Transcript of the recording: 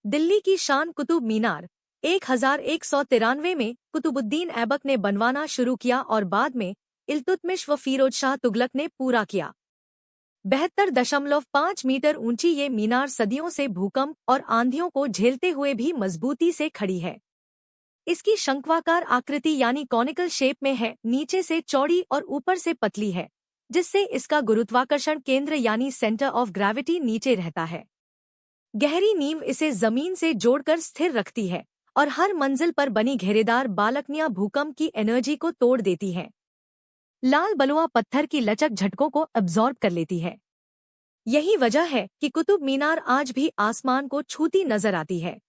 दिल्ली की शान कुतुब मीनार 1193 में कुतुबुद्दीन ऐबक ने बनवाना शुरू किया और बाद में इल्तुतमिश व फिरोज शाह तुगलक ने पूरा किया। 72.5 मीटर ऊंची ये मीनार सदियों से भूकंप और आंधियों को झेलते हुए भी मजबूती से खड़ी है। इसकी शंक्वाकार आकृति यानी कॉनिकल शेप में है, नीचे से चौड़ी और ऊपर से पतली है, जिससे इसका गुरुत्वाकर्षण केंद्र यानी सेंटर ऑफ ग्रेविटी नीचे रहता है। गहरी नींव इसे जमीन से जोड़कर स्थिर रखती है और हर मंजिल पर बनी घेरेदार बालकनियां भूकंप की एनर्जी को तोड़ देती हैं। लाल बलुआ पत्थर की लचक झटकों को अब्जॉर्ब कर लेती है। यही वजह है कि कुतुब मीनार आज भी आसमान को छूती नजर आती है।